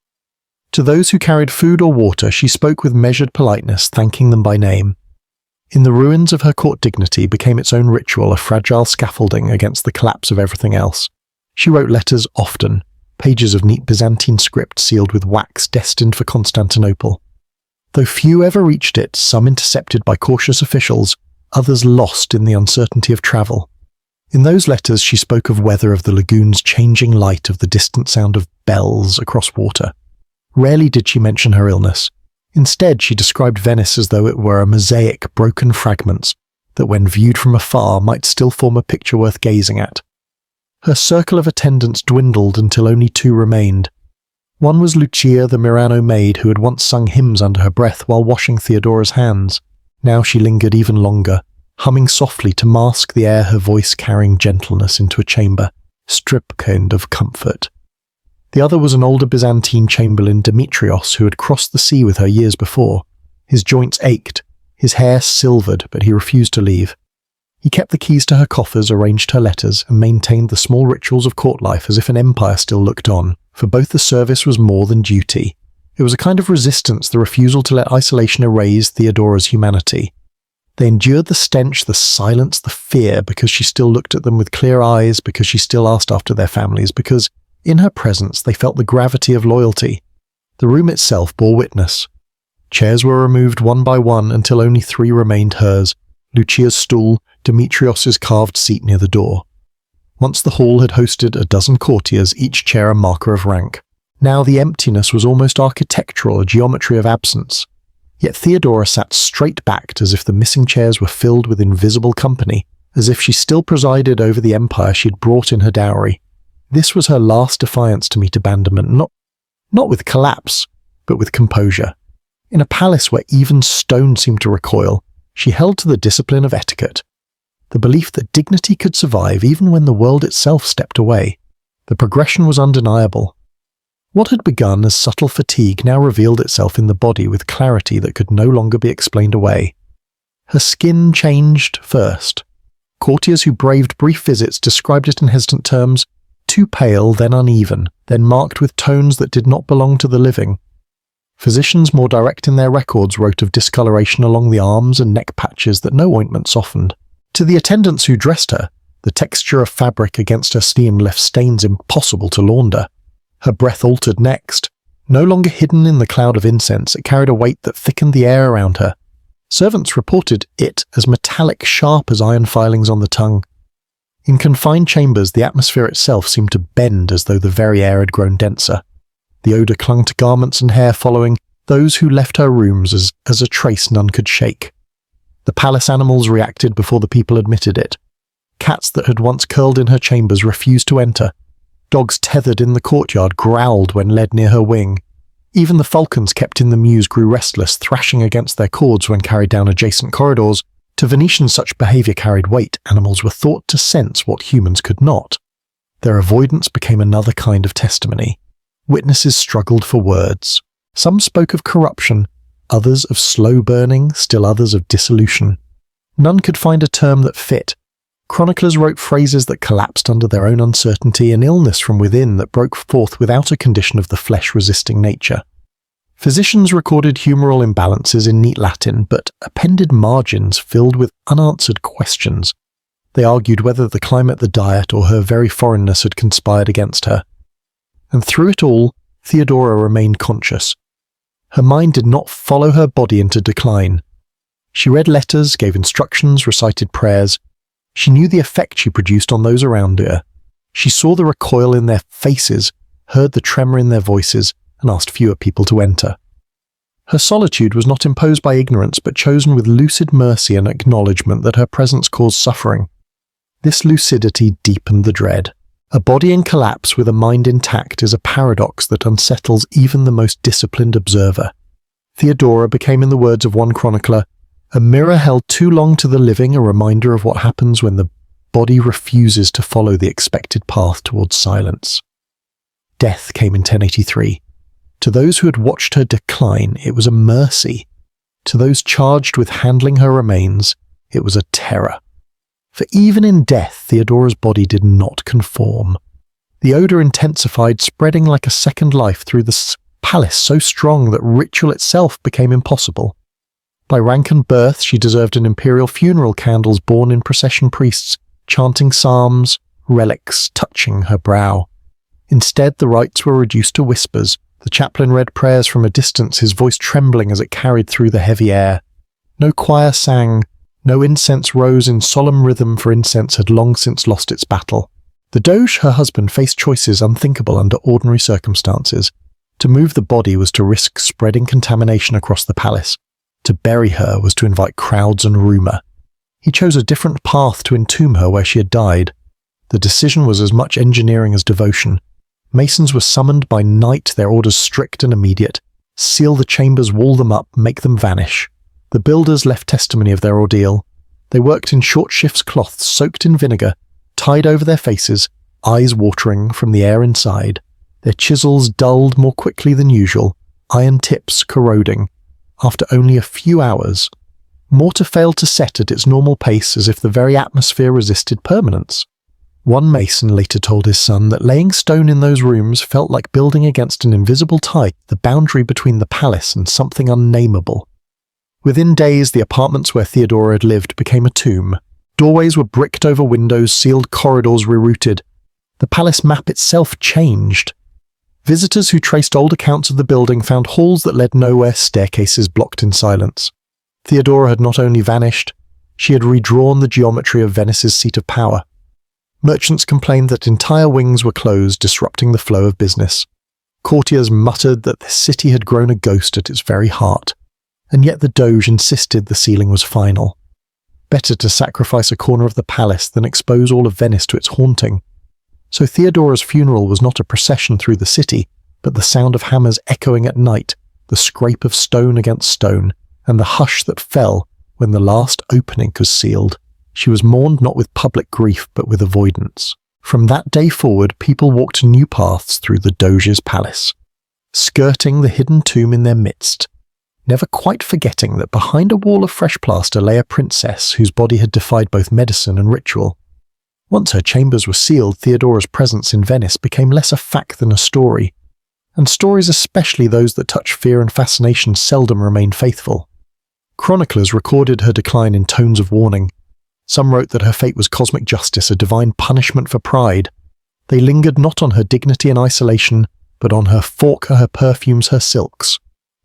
To those who carried food or water she spoke with measured politeness, thanking them by name. In the ruins of her court dignity became its own ritual, a fragile scaffolding against the collapse of everything else. She wrote letters often, pages of neat Byzantine script sealed with wax destined for Constantinople. Though few ever reached it, some intercepted by cautious officials, others lost in the uncertainty of travel. In those letters she spoke of weather, of the lagoon's changing light, of the distant sound of bells across water. Rarely did she mention her illness. Instead, she described Venice as though it were a mosaic, broken fragments, that when viewed from afar might still form a picture worth gazing at. Her circle of attendants dwindled until only 2 remained. One was Lucia, the Murano maid who had once sung hymns under her breath while washing Theodora's hands. Now she lingered even longer, humming softly to mask the air, her voice carrying gentleness into a chamber, stripped of comfort. The other was an older Byzantine chamberlain, Demetrios, who had crossed the sea with her years before. His joints ached, his hair silvered, but he refused to leave. He kept the keys to her coffers, arranged her letters, and maintained the small rituals of court life as if an empire still looked on, for both the service was more than duty. It was a kind of resistance, the refusal to let isolation erase Theodora's humanity. They endured the stench, the silence, the fear, because she still looked at them with clear eyes, because she still asked after their families, because in her presence they felt the gravity of loyalty. The room itself bore witness. Chairs were removed one by one until only 3 remained hers: Lucia's stool, Demetrios's carved seat near the door. Once the hall had hosted a dozen courtiers, each chair a marker of rank. Now the emptiness was almost architectural, a geometry of absence. Yet Theodora sat straight-backed, as if the missing chairs were filled with invisible company, as if she still presided over the empire she had brought in her dowry. This was her last defiance to meet abandonment, not with collapse, but with composure. In a palace where even stone seemed to recoil, she held to the discipline of etiquette, the belief that dignity could survive even when the world itself stepped away. The progression was undeniable. What had begun as subtle fatigue now revealed itself in the body with clarity that could no longer be explained away. Her skin changed first. Courtiers who braved brief visits described it in hesitant terms: too pale, then uneven, then marked with tones that did not belong to the living. Physicians more direct in their records wrote of discoloration along the arms and neck patches that no ointment softened. To the attendants who dressed her, the texture of fabric against her skin left stains impossible to launder. Her breath altered next. No longer hidden in the cloud of incense, it carried a weight that thickened the air around her. Servants reported it as metallic, sharp as iron filings on the tongue. In confined chambers, the atmosphere itself seemed to bend as though the very air had grown denser. The odour clung to garments and hair, following those who left her rooms as a trace none could shake. The palace animals reacted before the people admitted it. Cats that had once curled in her chambers refused to enter. Dogs tethered in the courtyard growled when led near her wing. Even the falcons kept in the mews grew restless, thrashing against their cords when carried down adjacent corridors. To Venetians, such behaviour carried weight. Animals were thought to sense what humans could not. Their avoidance became another kind of testimony. Witnesses struggled for words. Some spoke of corruption, others of slow burning, still others of dissolution. None could find a term that fit. Chroniclers wrote phrases that collapsed under their own uncertainty, an illness from within that broke forth without a condition of the flesh-resisting nature. Physicians recorded humoral imbalances in neat Latin, but appended margins filled with unanswered questions. They argued whether the climate, the diet, or her very foreignness had conspired against her. And through it all, Theodora remained conscious. Her mind did not follow her body into decline. She read letters, gave instructions, recited prayers. She knew the effect she produced on those around her. She saw the recoil in their faces, heard the tremor in their voices, and asked fewer people to enter. Her solitude was not imposed by ignorance, but chosen with lucid mercy and acknowledgement that her presence caused suffering. This lucidity deepened the dread. A body in collapse with a mind intact is a paradox that unsettles even the most disciplined observer. Theodora became, in the words of one chronicler, a mirror held too long to the living, a reminder of what happens when the body refuses to follow the expected path towards silence. Death came in 1083. To those who had watched her decline, it was a mercy. To those charged with handling her remains, it was a terror. For even in death, Theodora's body did not conform. The odour intensified, spreading like a second life through the palace so strong that ritual itself became impossible. By rank and birth, she deserved an imperial funeral, candles borne in procession priests, chanting psalms, relics touching her brow. Instead, the rites were reduced to whispers. The chaplain read prayers from a distance, his voice trembling as it carried through the heavy air. No choir sang, no incense rose in solemn rhythm, for incense had long since lost its battle. The Doge, her husband, faced choices unthinkable under ordinary circumstances. To move the body was to risk spreading contamination across the palace. To bury her was to invite crowds and rumour. He chose a different path to entomb her where she had died. The decision was as much engineering as devotion. Masons were summoned by night, their orders strict and immediate. Seal the chambers, wall them up, make them vanish. The builders left testimony of their ordeal. They worked in short shifts, cloths soaked in vinegar, tied over their faces, eyes watering from the air inside. Their chisels dulled more quickly than usual, iron tips corroding. After only a few hours, mortar failed to set at its normal pace, as if the very atmosphere resisted permanence. One mason later told his son that laying stone in those rooms felt like building against an invisible tide, the boundary between the palace and something unnameable. Within days, the apartments where Theodora had lived became a tomb. Doorways were bricked over windows, sealed corridors rerouted. The palace map itself changed. Visitors who traced old accounts of the building found halls that led nowhere, staircases blocked in silence. Theodora had not only vanished, she had redrawn the geometry of Venice's seat of power. Merchants complained that entire wings were closed, disrupting the flow of business. Courtiers muttered that the city had grown a ghost at its very heart, and yet the Doge insisted the sealing was final. Better to sacrifice a corner of the palace than expose all of Venice to its haunting. So Theodora's funeral was not a procession through the city, but the sound of hammers echoing at night, the scrape of stone against stone, and the hush that fell when the last opening was sealed. She was mourned not with public grief, but with avoidance. From that day forward, people walked new paths through the Doge's palace, skirting the hidden tomb in their midst, never quite forgetting that behind a wall of fresh plaster lay a princess whose body had defied both medicine and ritual. Once her chambers were sealed, Theodora's presence in Venice became less a fact than a story, and stories, especially those that touch fear and fascination, seldom remain faithful. Chroniclers recorded her decline in tones of warning. Some wrote that her fate was cosmic justice, a divine punishment for pride. They lingered not on her dignity and isolation, but on her fork, her perfumes, her silks.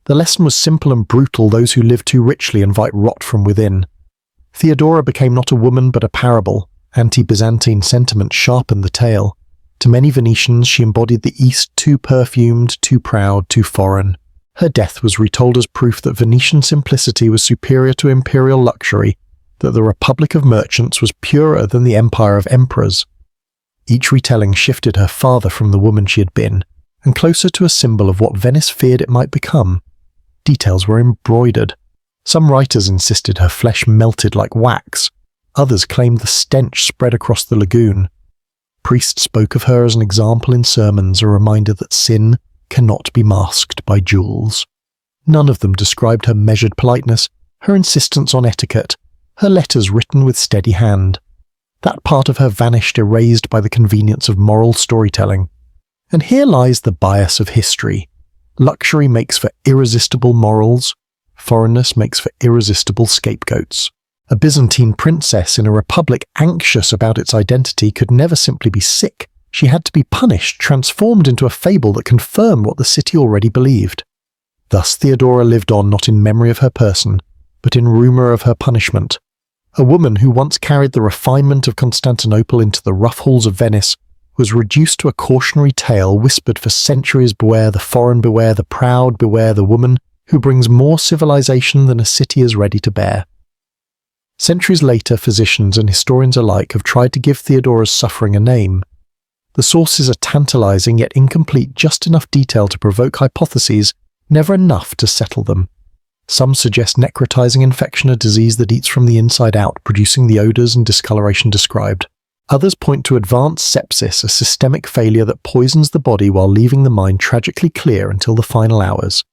The lesson was simple and brutal: those who live too richly invite rot from within. Theodora became not a woman but a parable. Anti-Byzantine sentiment sharpened the tale. To many Venetians, she embodied the East, too perfumed, too proud, too foreign. Her death was retold as proof that Venetian simplicity was superior to imperial luxury, that the Republic of Merchants was purer than the Empire of Emperors. Each retelling shifted her farther from the woman she had been, and closer to a symbol of what Venice feared it might become. Details were embroidered. Some writers insisted her flesh melted like wax. Others claimed the stench spread across the lagoon. Priests spoke of her as an example in sermons, a reminder that sin cannot be masked by jewels. None of them described her measured politeness, her insistence on etiquette, her letters written with steady hand. That part of her vanished, erased by the convenience of moral storytelling. And here lies the bias of history. Luxury makes for irresistible morals. Foreignness makes for irresistible scapegoats. A Byzantine princess in a republic anxious about its identity could never simply be sick. She had to be punished, transformed into a fable that confirmed what the city already believed. Thus Theodora lived on, not in memory of her person, but in rumour of her punishment. A woman who once carried the refinement of Constantinople into the rough halls of Venice was reduced to a cautionary tale whispered for centuries: beware the foreign, beware the proud, beware the woman who brings more civilization than a city is ready to bear. Centuries later, physicians and historians alike have tried to give Theodora's suffering a name. The sources are tantalizing yet incomplete, just enough detail to provoke hypotheses, never enough to settle them. Some suggest necrotizing infection, a disease that eats from the inside out, producing the odors and discoloration described. Others point to advanced sepsis, a systemic failure that poisons the body while leaving the mind tragically clear until the final hours.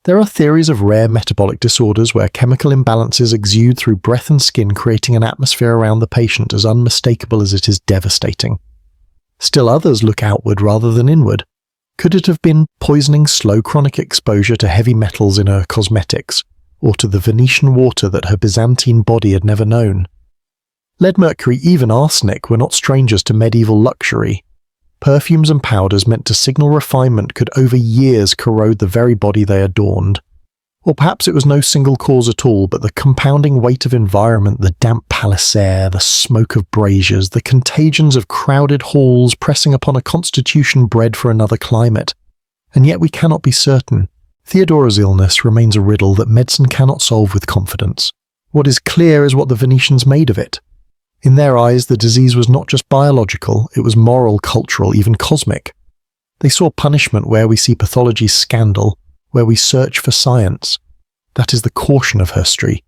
There are theories of rare metabolic disorders where chemical imbalances exude through breath and skin, creating an atmosphere around the patient as unmistakable as it is devastating. Still others look outward rather than inward. Could it have been poisoning, slow chronic exposure to heavy metals in her cosmetics, or to the Venetian water that her Byzantine body had never known? Lead, mercury, even arsenic were not strangers to medieval luxury. Perfumes and powders meant to signal refinement could over years corrode the very body they adorned. Or perhaps it was no single cause at all, but the compounding weight of environment, the damp palace air, the smoke of braziers, the contagions of crowded halls pressing upon a constitution bred for another climate. And yet we cannot be certain. Theodora's illness remains a riddle that medicine cannot solve with confidence. What is clear is what the Venetians made of it. In their eyes, the disease was not just biological, it was moral, cultural, even cosmic. They saw punishment where we see pathology's scandal, where we search for science. That is the caution of history.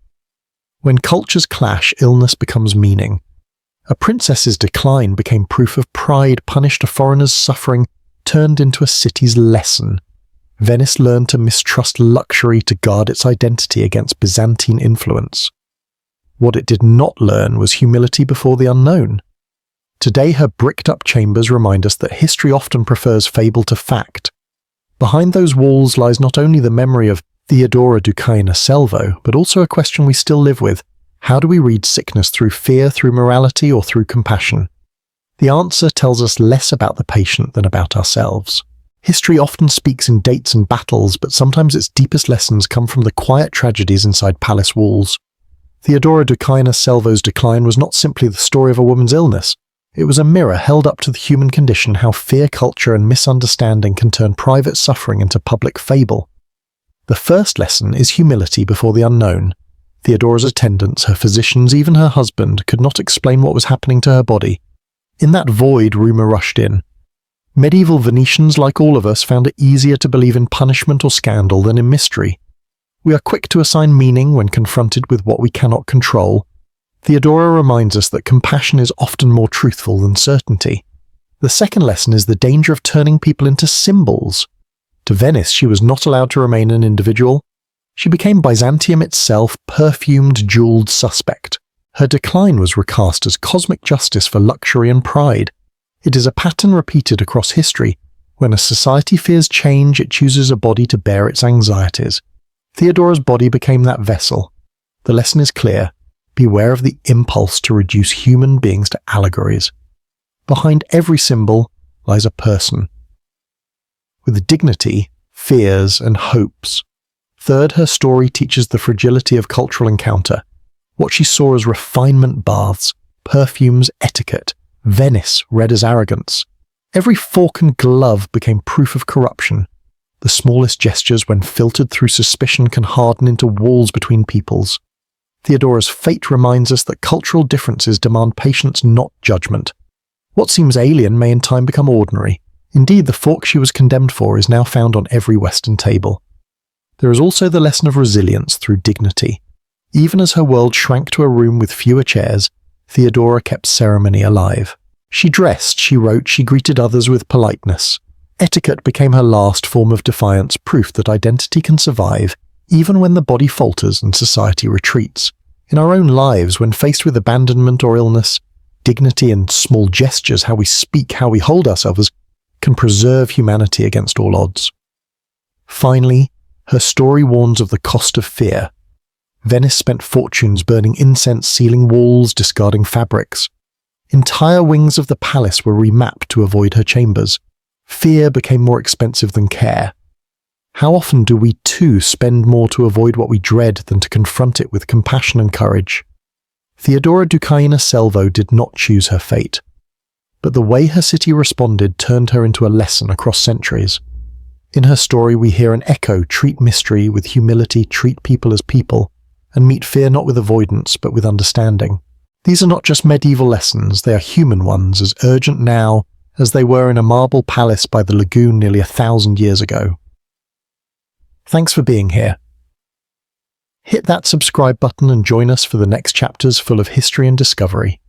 When cultures clash, illness becomes meaning. A princess's decline became proof of pride, punished a foreigner's suffering, turned into a city's lesson. Venice learned to mistrust luxury, to guard its identity against Byzantine influence. What it did not learn was humility before the unknown. Today her bricked-up chambers remind us that history often prefers fable to fact. Behind those walls lies not only the memory of Theodora Ducaina Selvo, but also a question we still live with: how do we read sickness, through fear, through morality, or through compassion? The answer tells us less about the patient than about ourselves. History often speaks in dates and battles, but sometimes its deepest lessons come from the quiet tragedies inside palace walls. Theodora Ducaina Selvo's decline was not simply the story of a woman's illness. It was a mirror held up to the human condition, how fear, culture, and misunderstanding can turn private suffering into public fable. The first lesson is humility before the unknown. Theodora's attendants, her physicians, even her husband, could not explain what was happening to her body. In that void, rumour rushed in. Medieval Venetians, like all of us, found it easier to believe in punishment or scandal than in mystery. We are quick to assign meaning when confronted with what we cannot control. Theodora reminds us that compassion is often more truthful than certainty. The second lesson is the danger of turning people into symbols. To Venice, she was not allowed to remain an individual. She became Byzantium itself, perfumed, jeweled suspect. Her decline was recast as cosmic justice for luxury and pride. It is a pattern repeated across history. When a society fears change, it chooses a body to bear its anxieties. Theodora's body became that vessel. The lesson is clear. Beware of the impulse to reduce human beings to allegories. Behind every symbol lies a person, with dignity, fears, and hopes. Third, her story teaches the fragility of cultural encounter. What she saw as refinement baths, perfumes, etiquette, Venice read as arrogance. Every fork and glove became proof of corruption. The smallest gestures, when filtered through suspicion, can harden into walls between peoples. Theodora's fate reminds us that cultural differences demand patience, not judgment. What seems alien may in time become ordinary. Indeed, the fork she was condemned for is now found on every Western table. There is also the lesson of resilience through dignity. Even as her world shrank to a room with fewer chairs, Theodora kept ceremony alive. She dressed, she wrote, she greeted others with politeness. Etiquette became her last form of defiance, proof that identity can survive even when the body falters and society retreats. In our own lives, when faced with abandonment or illness, dignity and small gestures, how we speak, how we hold ourselves, can preserve humanity against all odds. Finally, her story warns of the cost of fear. Venice spent fortunes burning incense, sealing walls, discarding fabrics. Entire wings of the palace were remapped to avoid her chambers. Fear became more expensive than care. How often do we too spend more to avoid what we dread than to confront it with compassion and courage? Theodora Ducaina Selvo did not choose her fate, but the way her city responded turned her into a lesson across centuries. In her story we hear an echo: treat mystery with humility, treat people as people, and meet fear not with avoidance but with understanding. These are not just medieval lessons, they are human ones, as urgent now as they were in a marble palace by the lagoon nearly 1,000 years ago. Thanks for being here. Hit that subscribe button and join us for the next chapters full of history and discovery.